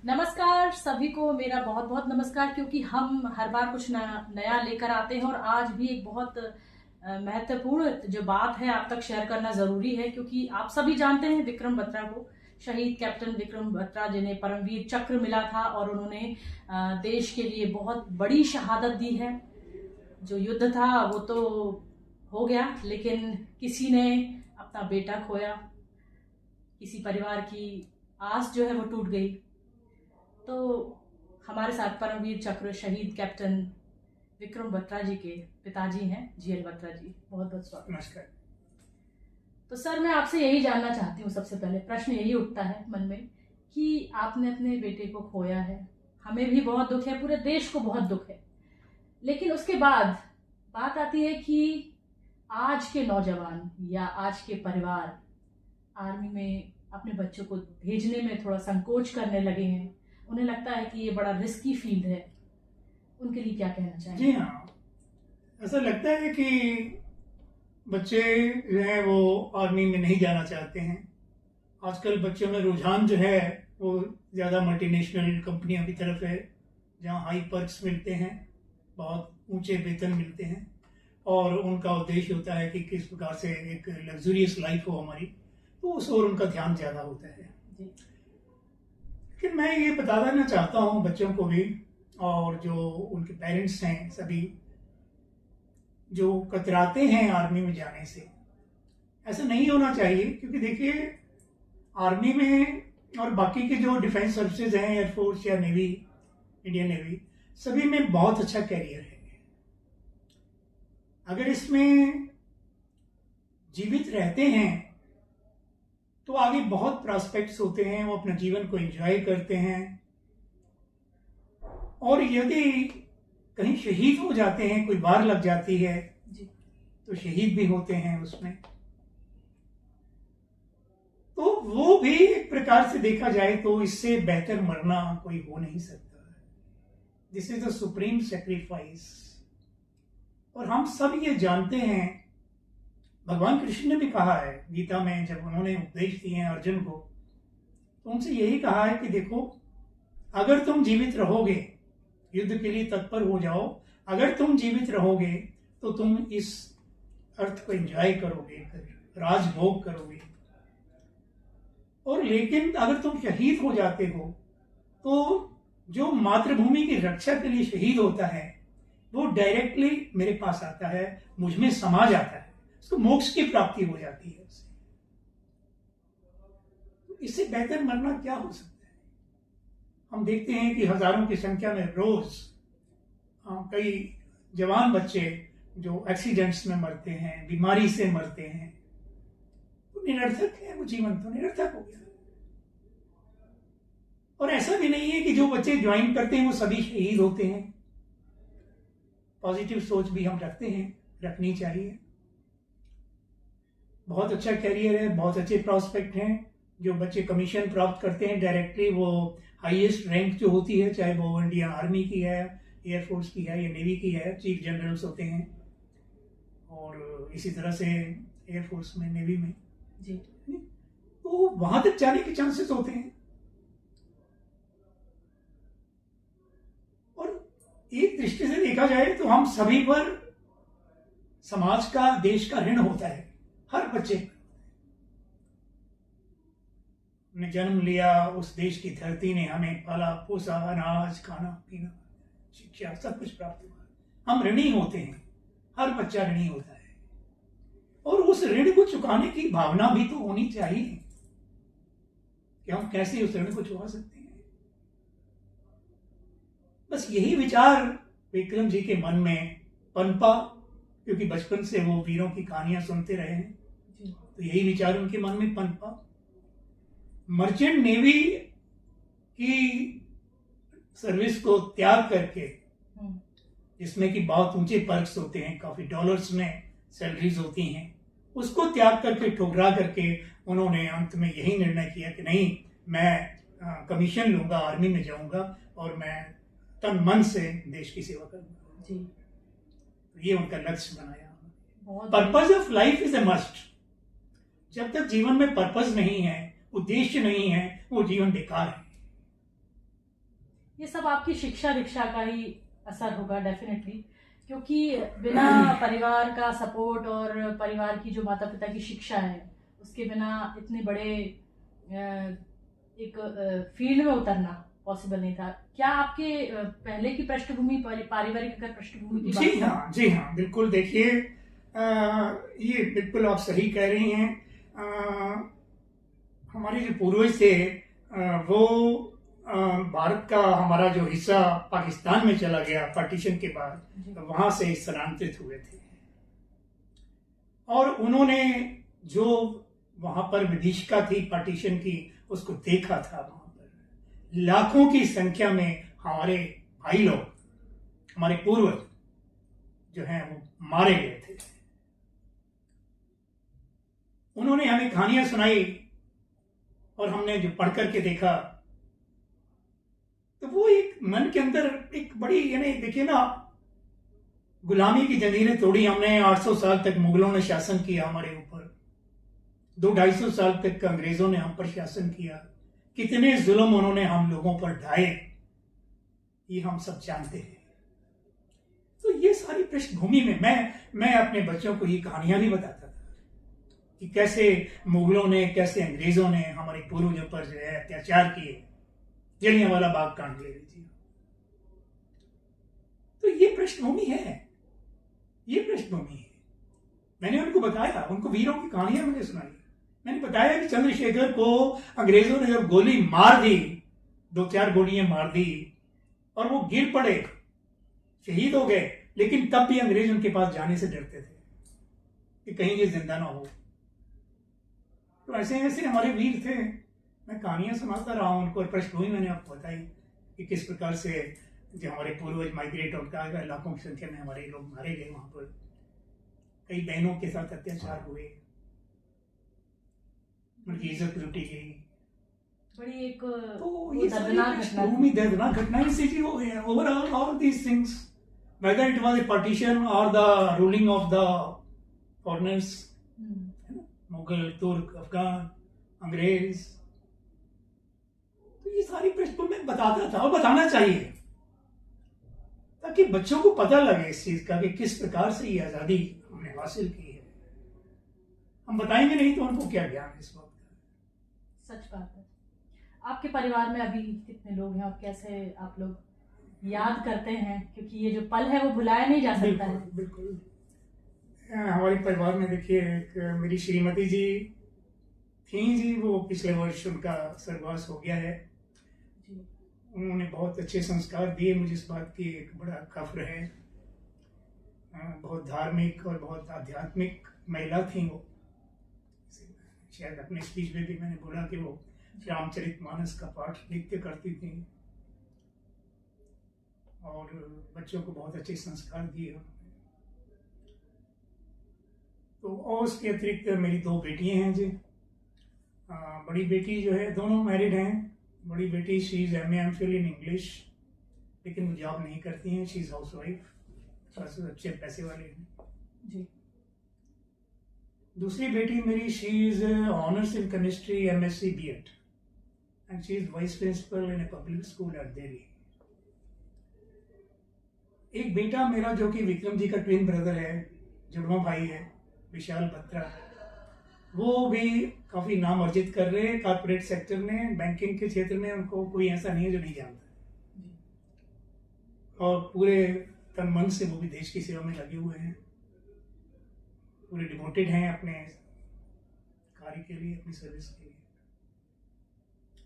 नमस्कार सभी को, मेरा बहुत बहुत नमस्कार। क्योंकि हम हर बार कुछ नया लेकर आते हैं और आज भी एक बहुत महत्वपूर्ण जो बात है आप तक शेयर करना जरूरी है। क्योंकि आप सभी जानते हैं विक्रम बत्रा को, शहीद कैप्टन विक्रम बत्रा जिन्हें परमवीर चक्र मिला था और उन्होंने देश के लिए बहुत बड़ी शहादत दी है। जो युद्ध था वो तो हो गया, लेकिन किसी ने अपना बेटा खोया, किसी परिवार की आस जो है वो टूट गई। तो हमारे साथ परमवीर चक्र शहीद कैप्टन विक्रम बत्रा जी के पिताजी हैं, जीएल बत्रा जी। बहुत बहुत स्वागत। नमस्कार। तो सर, मैं आपसे यही जानना चाहती हूँ, सबसे पहले प्रश्न यही उठता है मन में कि आपने अपने बेटे को खोया है, हमें भी बहुत दुख है, पूरे देश को बहुत दुख है। लेकिन उसके बाद बात आती है कि आज के नौजवान या आज के परिवार आर्मी में अपने बच्चों को भेजने में थोड़ा संकोच करने लगे हैं। उन्हें लगता है कि ये बड़ा रिस्की फील्ड है। उनके लिए क्या कहना चाहेंगे? जी हाँ, ऐसा लगता है कि बच्चे जो है वो आर्मी में नहीं जाना चाहते हैं। आजकल बच्चों में रुझान जो है वो ज़्यादा मल्टीनेशनल कंपनियों की तरफ है, जहाँ हाई पर्क्स मिलते हैं, बहुत ऊंचे वेतन मिलते हैं और उनका उद्देश्य होता है कि किस प्रकार से एक लग्जूरियस लाइफ हो हमारी, तो उस ओर उनका ध्यान ज़्यादा होता है। लेकिन मैं ये बता देना चाहता हूँ बच्चों को भी और जो उनके पेरेंट्स हैं, सभी जो कतराते हैं आर्मी में जाने से, ऐसा नहीं होना चाहिए। क्योंकि देखिए, आर्मी में और बाकी के जो डिफेंस सर्विसेज हैं, एयरफोर्स या नेवी, इंडियन नेवी, सभी में बहुत अच्छा कैरियर है। अगर इसमें जीवित रहते हैं तो आगे बहुत प्रॉस्पेक्ट्स होते हैं, वो अपना जीवन को एंजॉय करते हैं। और यदि कहीं शहीद हो जाते हैं, कोई वार लग जाती है जी। तो शहीद भी होते हैं उसमें, तो वो भी एक प्रकार से देखा जाए तो इससे बेहतर मरना कोई हो नहीं सकता। This is the supreme sacrifice. और हम सब ये जानते हैं, भगवान कृष्ण ने भी कहा है गीता में, जब उन्होंने उपदेश दिए हैं अर्जुन को, तो उनसे यही कहा है कि देखो, अगर तुम जीवित रहोगे, युद्ध के लिए तत्पर हो जाओ। अगर तुम जीवित रहोगे तो तुम इस अर्थ को एंजॉय करोगे, राजभोग करोगे। और लेकिन अगर तुम शहीद हो जाते हो तो जो मातृभूमि की रक्षा के लिए शहीद होता है वो डायरेक्टली मेरे पास आता है, मुझ में समा जाता है, उसको मोक्ष की प्राप्ति हो जाती है उससे। तो इससे बेहतर मरना क्या हो सकता है? हम देखते हैं कि हजारों की संख्या में रोज कई जवान बच्चे जो एक्सीडेंट्स में मरते हैं, बीमारी से मरते हैं, तो निरर्थक है वो जीवन, तो निरर्थक हो गया। और ऐसा भी नहीं है कि जो बच्चे ज्वाइन करते हैं वो सभी शहीद होते हैं। पॉजिटिव सोच भी हम रखते हैं, रखनी चाहिए। बहुत अच्छा कैरियर है, बहुत अच्छे प्रॉस्पेक्ट हैं। जो बच्चे कमीशन प्राप्त करते हैं डायरेक्टली, वो हाईएस्ट रैंक जो होती है, चाहे वो इंडियन आर्मी की है, एयरफोर्स की है या नेवी की है, चीफ जनरल्स होते हैं। और इसी तरह से एयरफोर्स में, नेवी में जी, तो वहां तक जाने के चांसेस होते हैं। और एक दृष्टि से देखा जाए तो हम सभी पर समाज का, देश का ऋण होता है, हर बच्चे ने जन्म लिया, उस देश की धरती ने हमें पाला पोसा, अनाज, खाना पीना, शिक्षा, सब कुछ प्राप्त हुआ। हम ऋणी होते हैं, हर बच्चा ऋणी होता है। और उस ऋण को चुकाने की भावना भी तो होनी चाहिए कि हम कैसे उस ऋण को चुका सकते हैं। बस यही विचार विक्रम जी के मन में पनपा, क्योंकि बचपन से वो वीरों की कहानियां सुनते रहे हैं, तो यही विचार उनके मन में पनपा। मर्चेंट नेवी की सर्विस को त्याग करके, जिसमें कि बहुत ऊंचे पर्क्स होते हैं, काफी डॉलर्स में सैलरीज होती हैं, उसको त्याग करके, ठुकरा करके उन्होंने अंत में यही निर्णय किया कि नहीं, मैं कमीशन लूंगा, आर्मी में जाऊंगा और मैं तन मन से देश की सेवा करूंगा। जी। ये उनका लक्ष्य बनाया। Purpose of life is a must. जब तक जीवन में पर्पज नहीं है, उद्देश्य नहीं है, वो जीवन बेकार है। ये सब आपकी शिक्षा दीक्षा का ही असर होगा डेफिनेटली, क्योंकि बिना परिवार का सपोर्ट और परिवार की जो माता पिता की शिक्षा है उसके बिना इतने बड़े एक फील्ड में उतरना पॉसिबल नहीं था। क्या आपके पहले की पृष्ठभूमि पारिवारिक अगर पृष्ठभूमि की जी हाँ, जी हाँ, बिल्कुल। देखिए, ये बिल्कुल आप सही कह रही हैं। हमारे जो पूर्वज थे वो भारत का हमारा जो हिस्सा पाकिस्तान में चला गया पार्टीशन के बाद, तो वहां से स्थलांतरित हुए थे और उन्होंने जो वहां पर विभीषिका थी पार्टीशन की उसको देखा था। वहां पर लाखों की संख्या में हमारे भाई लोग, हमारे पूर्वज जो हैं वो मारे गए थे। उन्होंने हमें कहानियां सुनाई और हमने जो पढ़ करके देखा तो वो एक मन के अंदर एक बड़ी, यानी देखिए ना, गुलामी की जंजीरें तोड़ी हमने। 800 साल तक मुगलों ने शासन किया हमारे ऊपर, 200-250 साल तक अंग्रेजों ने हम पर शासन किया। कितने जुल्म उन्होंने हम लोगों पर ढाए ये हम सब जानते हैं। तो ये सारी पृष्ठभूमि में मैं अपने बच्चों को ये कहानियां भी बताता था कि कैसे मुगलों ने, कैसे अंग्रेजों ने हमारे पूर्वजों पर जो है अत्याचार किए। जलियांवाला बाग कांड ले लीजिए। तो ये पृष्ठभूमि है, ये पृष्ठभूमि है। मैंने उनको बताया, उनको वीरों की कहानियां मैंने सुनाई। मैंने बताया कि चंद्रशेखर को अंग्रेजों ने जब गोली मार दी, 2-4 गोलियां मार दी और वो गिर पड़े, शहीद हो गए, लेकिन तब भी अंग्रेज उनके पास जाने से डरते थे कि कहीं ये जिंदा ना हो। तो ऐसे ऐसे हमारे वीर थे। मैं कहानियां सुनाता रहा हूं उनको और पृष्ठभूमि मैंने आपको बताई कि किस प्रकार से जो हमारे पूर्वज माइग्रेट होता है, लाखों की संख्या में हमारे लोग मारे गए। वहां पर कई बहनों के साथ अत्याचार हुए, उनकी इज्जत लूटी गई। बड़ी एक तो ये दर्दनाक घटनाएं से जी हो गए। Overall all these things, whether it was a partition or the ruling of the foreigners, Mughal, तुर्क, अफगान, अंग्रेज, तो ये सारी पृष्ठभूमि में बताता था और बताना चाहिए ताकि बच्चों को पता लगे इस चीज का कि किस प्रकार से ये आजादी हमने हासिल की है। हम बताएंगे नहीं तो उनको क्या ज्ञान इस वक्त का। सच बात है। आपके परिवार में अभी कितने लोग हैं और कैसे आप लोग याद करते हैं, क्योंकि ये जो पल है वो भुलाया नहीं जा सकता है। बिल्कुल। हमारे परिवार में देखिए, एक मेरी श्रीमती जी थी जी, वो पिछले वर्ष उनका स्वर्गवास हो गया है। उन्होंने बहुत अच्छे संस्कार दिए मुझे, इस बात की एक बड़ा फख्र है। बहुत धार्मिक और बहुत आध्यात्मिक महिला थी वो। शायद अपने स्पीच में भी मैंने बोला कि वो रामचरितमानस का पाठ नित्य करती थी और बच्चों को बहुत अच्छे संस्कार दिए। तो और उसके अतिरिक्त मेरी 2 बेटियां हैं जी। बड़ी बेटी जो है, दोनों मैरिड हैं। बड़ी बेटी she is MA/MPhil in English, लेकिन वो जॉब नहीं करती हैं, शी इज हाउस वाइफ। अच्छे पैसे वाले हैं जी। दूसरी बेटी मेरी, she is honours in chemistry, MSc B.Ed, and she is vice principal in a public school at Delhi. एक बेटा मेरा जो कि विक्रम जी का ट्विन ब्रदर है, जुड़वा भाई है, विशाल बत्रा, वो भी काफी नाम अर्जित कर रहे हैं कॉर्पोरेट सेक्टर में, बैंकिंग के क्षेत्र में। उनको कोई ऐसा नहीं है जो नहीं जानता, और पूरे तन मन से वो भी देश की सेवा में लगे हुए हैं, पूरे डिवोटेड हैं अपने कार्य के लिए, अपनी सर्विस के लिए।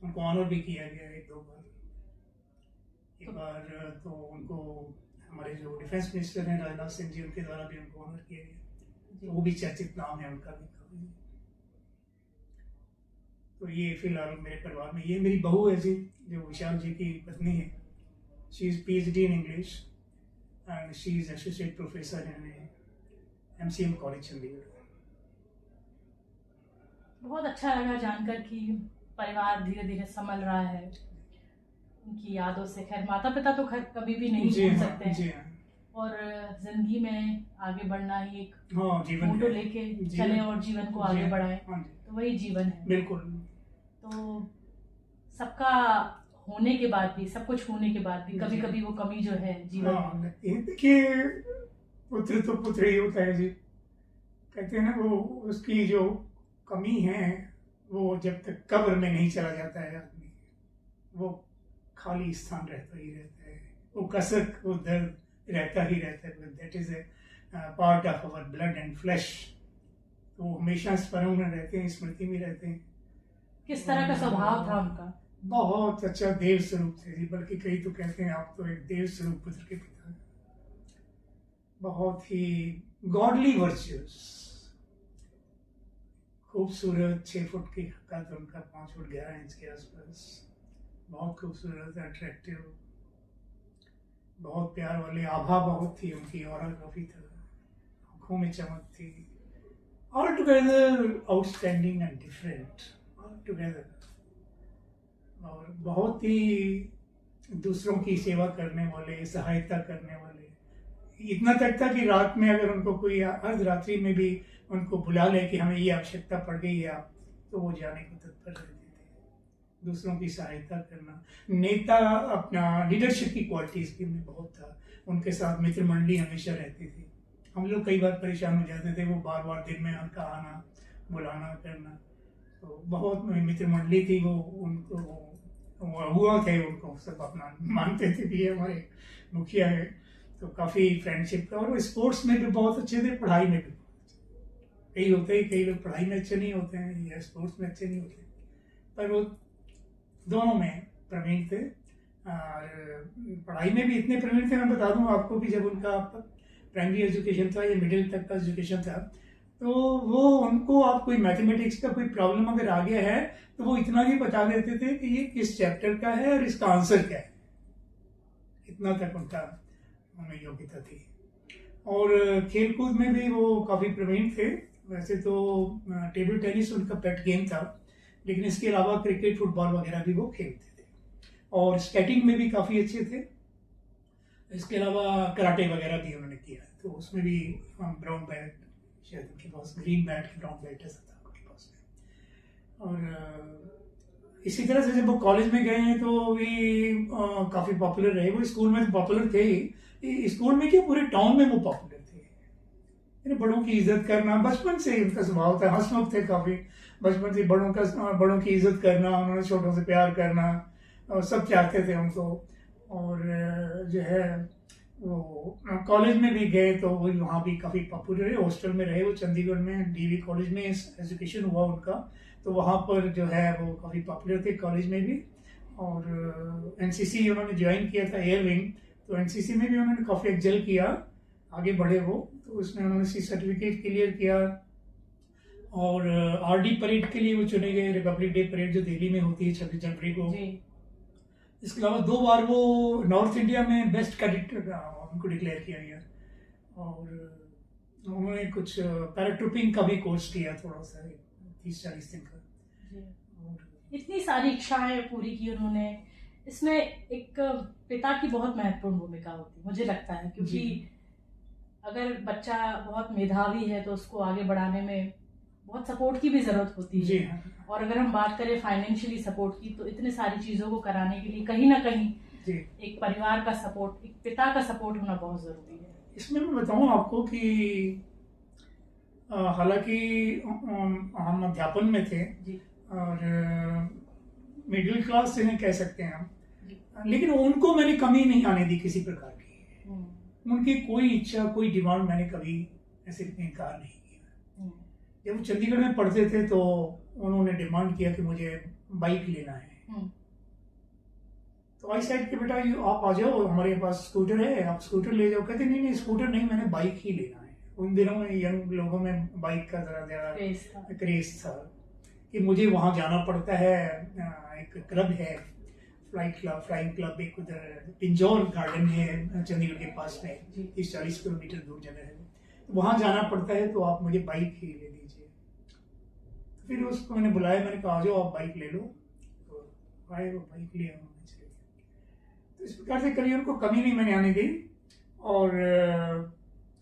उनको ऑनर भी किया गया 1-2 बार। एक बार तो उनको हमारे जो डिफेंस मिनिस्टर हैं राजनाथ सिंह जी, उनके द्वारा भी उनको ऑनर किया गया। तो वो भी चर्चित नाम है उनका भी। तो ये फिलहाल मेरे परिवार में ये मेरी बहू है जी, जो विशाल जी की पत्नी है। She is PhD in English and she is associate professor in MCM college Chandigarh. बहुत अच्छा लगा जानकर कि परिवार धीरे धीरे संभल रहा है उनकी यादों से। खैर माता पिता तो खैर कभी भी नहीं भूल सकते हैं, और जिंदगी में आगे बढ़ना ही एक मोटो लेके चले और जीवन को आगे बढ़ाएं, तो वही जीवन है। बिल्कुल। तो सबका होने के बाद भी, सब कुछ होने के बाद भी कभी कभी वो कमी जो है जीवन हाँ, में? देखिए, पुत्र तो पुत्र ही होता है जी। कहते हैं ना, वो उसकी जो कमी है वो जब तक कब्र में नहीं चला जाता है आदमी, वो खाली स्थान रहता ही रहता है, वो कसक, वो दर्द रहता ही रहता है। That is a part of our blood and flash. तो वो हमेशा स्मरण में रहते हैं, स्मृति में रहते हैं। किस तरह का स्वभाव था उनका? बहुत अच्छा देव स्वरूप थे जी, बल्कि कई तो कहते हैं आप तो एक देव स्वरूप पुत्र के पिता हैं। बहुत ही गॉडली वर्च्यूज, खूबसूरत, 6 फुट की कद उनका, 5 फुट 11 इंच के आसपास, बहुत खूबसूरत, अट्रैक्टिव, बहुत प्यार वाले, आभा बहुत थी उनकी, और काफी था, आंखों में चमक थी। All together outstanding and different, all together. और बहुत ही दूसरों की सेवा करने वाले, सहायता करने वाले। इतना तक था कि रात में अगर उनको कोई अर्धरात्रि में भी उनको बुला ले कि हमें ये आवश्यकता पड़ गई है आप, तो वो जाने को तत्पर रहते थे। दूसरों की सहायता करना, नेता, अपना लीडरशिप की क्वालिटीज भी में बहुत था। उनके साथ मित्र मंडली हमेशा रहती थी। हम लोग कई बार परेशान हो जाते थे, वो बार बार दिन में उनका आना, बुलाना, करना। तो बहुत मित्र मंडली थी, वो उनको हुआ थे, उनको सब अपना मानते थे कि ये हमारे मुखिया है। तो काफ़ी फ्रेंडशिप था। और वो स्पोर्ट्स में भी बहुत अच्छे थे, पढ़ाई में भी। कई होते हैं, कई लोग पढ़ाई में अच्छे नहीं होते हैं या स्पोर्ट्स में अच्छे नहीं होते, पर वो दोनों में प्रवीण थे। और पढ़ाई में भी इतने प्रवीण थे, मैं बता दूं आपको कि जब उनका प्राइमरी एजुकेशन था या मिडिल तक का एजुकेशन था, तो वो उनको आप कोई मैथमेटिक्स का कोई प्रॉब्लम अगर आ गया है तो वो इतना ही बता देते थे कि ये किस चैप्टर का है और इसका आंसर क्या है। इतना तक उनका उनमें योग्यता थी। और खेलकूद में भी वो काफ़ी प्रवीण थे। वैसे तो टेबल टेनिस उनका पेट गेम था, लेकिन इसके अलावा क्रिकेट, फुटबॉल वगैरह भी वो खेलते थे। और स्केटिंग में भी काफ़ी अच्छे थे। इसके अलावा कराटे वगैरह भी उन्होंने किया, तो उसमें भी ब्राउन बेल्ट, शायद उनके पास ग्रीन बेल्ट, ब्राउन बेल्ट ऐसा था उनके पास में। और इसी तरह से जब वो कॉलेज में गए हैं तो भी काफ़ी पॉपुलर रहे। वो स्कूल में तो पॉपुलर थे ही, स्कूल में क्या पूरे टाउन में वो पॉपुलर थे। बड़ों की इज्जत करना बचपन से उनका स्वभाव था। हंसमुख थे काफ़ी, बचपन से बड़ों की इज्जत करना, उन्होंने छोटों से प्यार करना, और सब चाहते थे उनको। और जो है वो कॉलेज में भी गए तो वो वहाँ भी काफ़ी पॉपुलर रहे। हॉस्टल में रहे वो, चंडीगढ़ में डीवी कॉलेज में एजुकेशन हुआ उनका, तो वहाँ पर जो है वो काफ़ी पॉपुलर थे कॉलेज में भी। और एनसीसी उन्होंने ज्वाइन किया था, एयर विंग, तो एनसीसी में भी उन्होंने काफ़ी एक्सेल किया, आगे बढ़े वो। तो उसमें उन्होंने सी सर्टिफिकेट क्लियर किया। और आरडी परेड के लिए वो चुने गए, रिपब्लिक डे परेड जो दिल्ली में होती है 26 जनवरी को। इसके अलावा 2 बार वो नॉर्थ इंडिया में बेस्ट कैडेट उनको डिक्लेयर किया गया। और उन्होंने कुछ पैराट्रूपिंग का भी कोर्स किया, थोड़ा सा 30-40 दिन का। और इतनी सारी इच्छाएं पूरी की उन्होंने। इसमें एक पिता की बहुत महत्वपूर्ण भूमिका होती है, मुझे लगता है, क्योंकि अगर बच्चा बहुत मेधावी है तो उसको आगे बढ़ाने में बहुत सपोर्ट की भी जरूरत होती है। और अगर हम बात करें फाइनेंशियली सपोर्ट की, तो इतने सारी चीजों को कराने के लिए कहीं ना कहीं एक परिवार का सपोर्ट, एक पिता का सपोर्ट होना बहुत जरूरी है। इसमें मैं बताऊं आपको कि हालांकि हम अध्यापन में थे और मिडिल क्लास से कह सकते हैं हम, लेकिन उनको मैंने कमी नहीं आने दी किसी प्रकार की। उनकी कोई इच्छा, कोई डिमांड मैंने कभी ऐसे इनकार नहीं किया। जब वो चंडीगढ़ में पढ़ते थे तो उन्होंने डिमांड किया कि मुझे बाइक लेना है। तो आई सेड कि बेटा आप आ जाओ, हमारे पास स्कूटर है, आप स्कूटर ले जाओ। कहते नहीं स्कूटर नहीं, मैंने बाइक ही लेना है। उन दिनों में यंग लोगों में बाइक का जरा क्रेज था कि मुझे वहाँ जाना पड़ता है। एक क्लब है, फ्लाइंग क्लब, एक उधर पिंजौर गार्डन है चंडीगढ़ के पास में, 30-40 किलोमीटर दूर जगह है, तो वहाँ जाना पड़ता है, तो आप मुझे बाइक ही ले दीजिए। तो फिर उसको मैंने बुलाया, मैंने कहा आ जाओ आप बाइक ले लो। तो आए, वो बाइक लिया, उन्होंने चले गए। तो इस प्रकार से कभी उनको कमी नहीं मैंने आने दी। और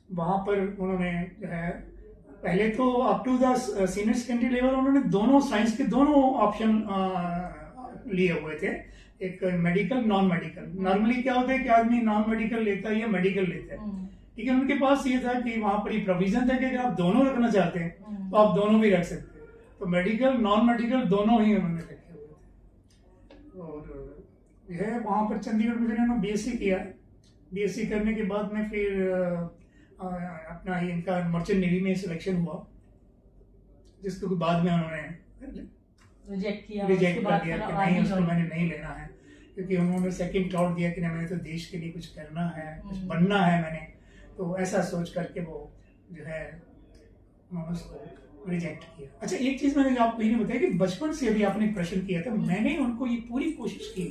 वहाँ पर उन्होंने जो है पहले तो up to the senior secondary level उन्होंने दोनों साइंस के दोनों ऑप्शन लिए हुए थे। एक मेडिकल, नॉन मेडिकल। नॉर्मली क्या होता है कि आदमी नॉन मेडिकल लेता है या मेडिकल लेता है, लेकिन उनके पास ये था कि वहां पर ही प्रोविजन था कि अगर आप दोनों रखना चाहते हैं तो आप दोनों भी रख सकते हैं। तो मेडिकल नॉन मेडिकल दोनों ही उन्होंने रखे हुए थे। और यह वहां पर चंडीगढ़ में उन्होंने बीएससी किया। बीएससी करने के बाद में फिर अपना इनका मर्चेंट नेवी में सिलेक्शन हुआ, जिसको बाद में उन्होंने रिजेक्ट कर दिया कि नहीं, उसको मैंने नहीं लेना है, क्योंकि उन्होंने सेकंड थॉट दिया कि नहीं, मैंने तो देश के लिए कुछ करना है, कुछ बनना है मैंने, तो ऐसा सोच करके वो जो है उन्होंने उसको रिजेक्ट किया। अच्छा, एक चीज मैंने आपको ये नहीं बताया कि बचपन से अभी आपने प्रश्न किया था, मैंने उनको ये पूरी कोशिश की,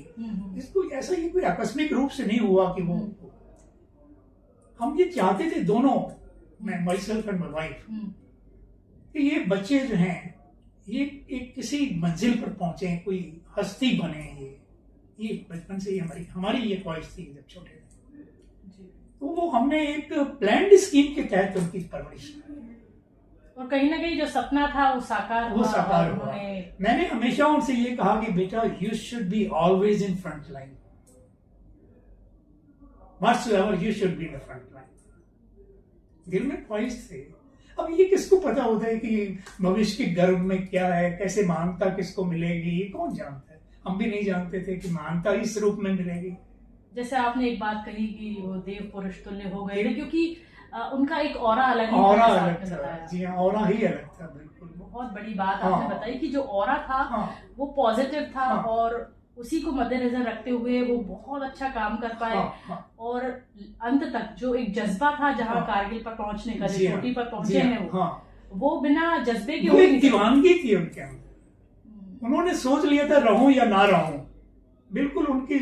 इसको ऐसा ये कोई आकस्मिक रूप से नहीं हुआ कि वो, हम ये चाहते थे दोनों, मैं my self and my wife, कि ये बच्चे जो हैं ये एक किसी मंजिल पर पहुंचे, कोई हस्ती बने। ये बचपन से ही हमारी ये ख्वाहिश थी जब छोटे थे। तो वो हमने एक प्लान्ड स्कीम के तहत उनकी परवरिश की, और कहीं ना कहीं जो सपना था वो साकार हुआ। मैंने हमेशा उनसे ये कहा कि बेटा, you should be always in front line, whatsoever you should be in the front line. दिल में ख्वाहिश थे। अब ये किसको पता होता है कि भविष्य के गर्भ में क्या है, कैसे महानता किसको मिलेगी, ये कौन जानता है। हम भी नहीं जानते थे कि महानता इस रूप में मिलेगी। जैसे आपने एक बात कही कि वो देव पुरुष तुल्य हो गए थे, क्योंकि उनका एक ऑरा अलग था। जी हाँ, ऑरा ही अलग था, बिल्कुल। बहुत बड़ी बात आपने बताई कि जो ऑरा था वो पॉजिटिव था, और उसी को मद्देनजर रखते हुए वो बहुत अच्छा काम कर पाए। और अंत तक जो एक जज्बा था, जहाँ कारगिल पर पहुंचने का, जो चोटी पर पहुंचे हैं वो बिना जज्बे के, एक दीवानगी थी उनके अंदर। उन्होंने सोच लिया था रहूं या ना रहूं। बिल्कुल उनके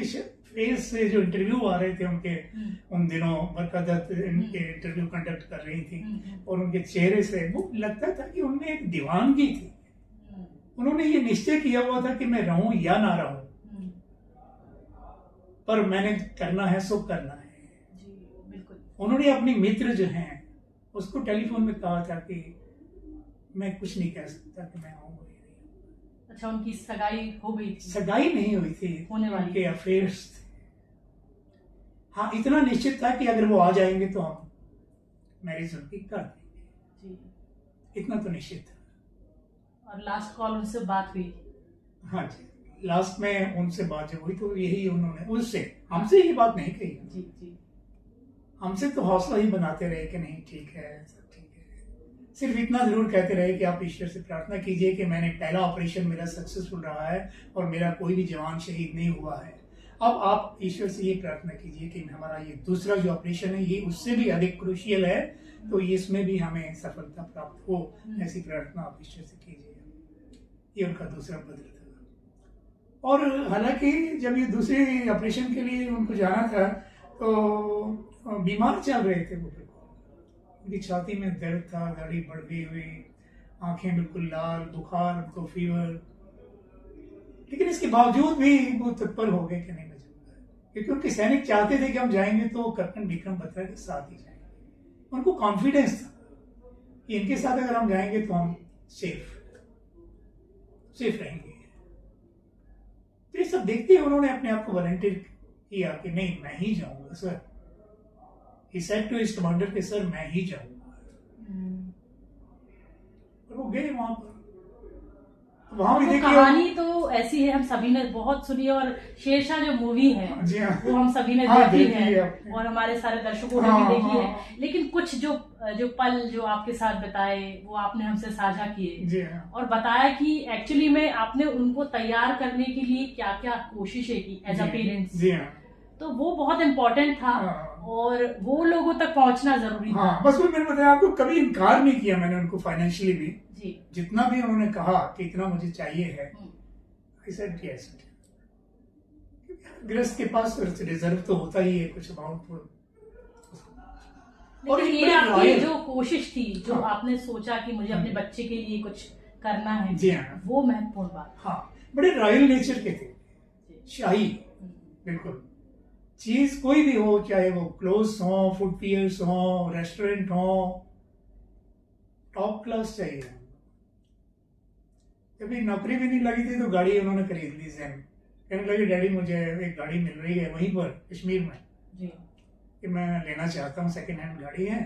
फेस से जो इंटरव्यू आ रहे थे उनके, उन दिनों बरखा दत्त इनके इंटरव्यू कंडक्ट कर रही थी, और उनके चेहरे से वो लगता था कि उनमें एक दीवानगी थी। उन्होंने ये निश्चय किया हुआ था कि मैं रहूं या ना रहूं, पर मैंने करना है सो करना है। जी, बिल्कुल। उन्होंने अपनी मित्र जो हैं उसको टेलीफोन में कहा था कि मैं कुछ नहीं कह सकता कि मैं आऊंगा। अच्छा, उनकी सगाई हो गई थी? सगाई नहीं हुई थी, होने वाली के अफेयर्स थे। हाँ, इतना निश्चित था कि अगर वो आ जाएंगे तो हम मैरिज उनकी कर देंगे। जी, इतना तो निश्चित था। और लास्ट कॉल उनसे बात हुई? हाँ जी, लास्ट में उनसे बात जब हुई तो यही उन्होंने, उससे हमसे ये बात नहीं कही। जी जी, हमसे तो हौसला ही बनाते रहे कि नहीं ठीक है, सब ठीक है। सिर्फ इतना जरूर कहते रहे कि आप ईश्वर से प्रार्थना कीजिए कि मैंने पहला ऑपरेशन मेरा सक्सेसफुल रहा है और मेरा कोई भी जवान शहीद नहीं हुआ है। अब आप ईश्वर से ये प्रार्थना कीजिए कि हमारा ये दूसरा जो ऑपरेशन है ये उससे भी अधिक क्रूशियल है, तो इसमें भी हमें सफलता प्राप्त हो, ऐसी प्रार्थना आप ईश्वर से कीजिए। ये उनका दूसरा पत्र था। और हालांकि जब ये दूसरे ऑपरेशन के लिए उनको जाना था तो बीमार चल रहे थे वो, उनकी छाती में दर्द था, दाढ़ी बढ़ गई हुई, आंखें बिल्कुल लाल, बुखार तो फीवर, लेकिन इसके बावजूद भी वो तत्पर हो गए कि नहीं मैं जाऊंगा, क्योंकि उनके सैनिक चाहते थे कि हम जाएंगे तो कैप्टन विक्रम बत्रा के साथ ही जाएंगे। उनको कॉन्फिडेंस था कि इनके साथ अगर हम जाएंगे तो हम सेफ रहेंगे। तो ये सब देखते हुए उन्होंने अपने आप को वॉलंटियर किया कि नहीं मैं ही जाऊंगा sir. He said to his commander कि सर मैं ही जाऊंगा। और वो गए वहां पर। वहां भी देखिए, कहानी तो ऐसी है, हम सभी ने बहुत सुनी, और शेरशाह जो मूवी है वो हम सभी ने देखी है, और हमारे सारे दर्शकों ने भी देखी है। लेकिन कुछ जो पल जो आपके साथ बिताए वो आपने हमसे साझा किए, और बताया कि एक्चुअली में आपने उनको तैयार करने के लिए क्या क्या कोशिशें की एज अ पेरेंट्स, तो वो बहुत इम्पोर्टेंट था। और वो लोगों तक पहुंचना जरूरी था। बस वो मैंने बताया आपको, कभी इनकार नहीं किया मैंने उनको फाइनेंशियली भी। जी। जितना भी उन्होंने कहा कि इतना मुझे चाहिए है, I said yes। गृहस्थ के पास रिजर्व तो होता ही है कुछ अमाउंट। और ये आपकी जो कोशिश थी, जो आपने सोचा कि मुझे अपने बच्चे के लिए कुछ करना है, जी हाँ, वो महत्वपूर्ण बात। हाँ, बड़े रॉयल नेचर के थे, शाही, बिल्कुल। चीज कोई भी हो, चाहे वो क्लोथ्स हो, फुटवियर्स हो, रेस्टोरेंट हो, टॉप क्लास चाहिए। कभी नौकरी भी नहीं लगी थी तो गाड़ी उन्होंने खरीद ली ज़ेन, कहने लगे डैडी मुझे एक गाड़ी मिल रही है वहीं पर कश्मीर में जी कि मैं लेना चाहता हूँ, सेकेंड हैंड गाड़ी है,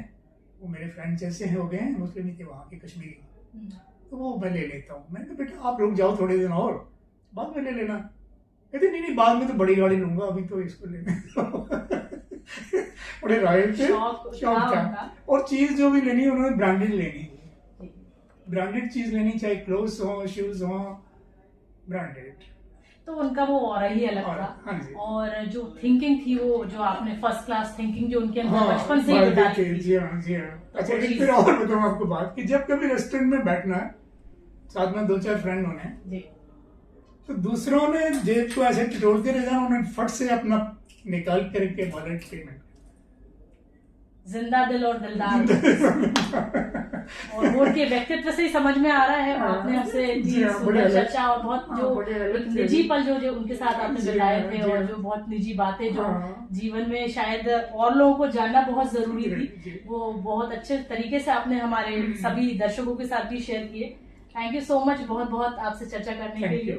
वो मेरे फ्रेंड जैसे हो गए हैं, मुस्लिम ही थे वहाँ के कश्मीरी, तो वो मैं ले लेता हूँ। मैंने कहा बेटा आप रुक जाओ थोड़े दिन और, बाद में ले लेना। कहते नहीं नहीं बाद में तो बड़ी गाड़ी लूंगा, अभी तो इसको लेने बड़े रॉयल थे, शौक था। और चीज जो भी लेनी है उन्होंने ब्रांडेड लेनी, ब्रांडेड चीज लेनी, चाहे क्लोथ्स हो, शूज हो, ब्रांडेड। तो उनका वो और ही अलग था। हाँ जी। और जो थिंकिंग थी वो जो आपने फर्स्ट क्लास थिंकिंग जो उनके अंदर बचपन से ही बिता ली थी। जी हाँ जी हाँ। अच्छा एक फिर और बताऊँ आपको बात कि जब कभी रेस्टोरेंट में बैठना है, साथ में 2-4 फ्रेंड होने जी, तो दूसरों ने जेब को ऐसे टटोलते रह जाना, उन्होंने फट से अपना निकाल करके वॉलेट पेमेंट, जिंदा दिल और दिलदार और वो उनके व्यक्तित्व से ही समझ में आ रहा है। आपने हमसे सुंदर चर्चा और बहुत जो एक निजी पल जो उनके साथ आपने बिताए थे और जो बहुत निजी बातें जो जीवन में शायद और लोगों को जानना बहुत जरूरी थी, वो बहुत अच्छे तरीके से आपने हमारे सभी दर्शकों के साथ भी शेयर किए। थैंक यू सो मच, बहुत बहुत आपसे चर्चा करने के लिए।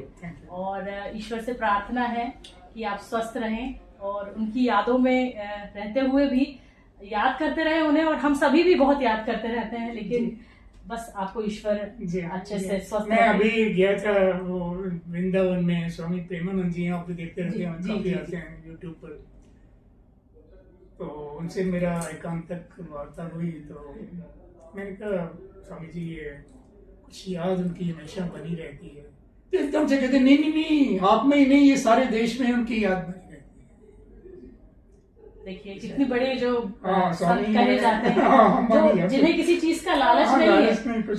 और ईश्वर से प्रार्थना है कि आप स्वस्थ रहें और उनकी यादों में रहते हुए भी याद करते रहे उन्हें, और हम सभी भी बहुत याद करते रहते हैं, लेकिन बस आपको ईश्वर अच्छे से स्वस्थ। मैं अभी गया था वो वृंदावन में, स्वामी प्रेमानंद जी आप भी देखते रहते हैं, काफी आते हैं यूट्यूब पर, तो उनसे मेरा एकांतक वार्ता हुई, तो मैंने कहा स्वामी जी ये कुछ याद उनकी हमेशा बनी रहती है, तो एकदम से कहते नहीं नहीं नहीं आप में ही नहीं, ये सारे देश में उनकी याद बनी रहती है। देखिए कितनी बड़े जो संत कहे जाते हैं, जो जिन्हें किसी चीज का लालच नहीं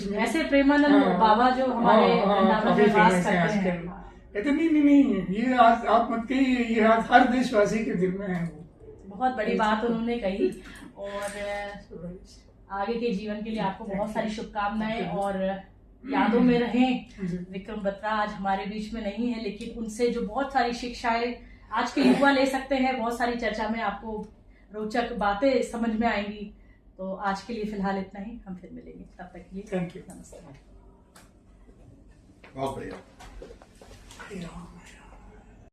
है, ऐसे प्रेमानंद बाबा जो हमारे वृंदावन में वास करते हैं। कहते नहीं नहीं नहीं ये आप मत कहिए, ये हर देशवासी के दिल में है। वो बहुत बड़ी बात उन्होंने कही, और आगे के जीवन के लिए आपको बहुत सारी शुभकामनाएं, और यादों में रहें। विक्रम बत्रा आज हमारे बीच में नहीं है, लेकिन उनसे जो बहुत सारी शिक्षाएं आज के युवा ले सकते हैं, बहुत सारी चर्चा में आपको रोचक बातें समझ में आएंगी। तो आज के लिए फिलहाल इतना ही, हम फिर मिलेंगे, तब तक के लिए थैंक यू, नमस्कार। बहुत बढ़िया।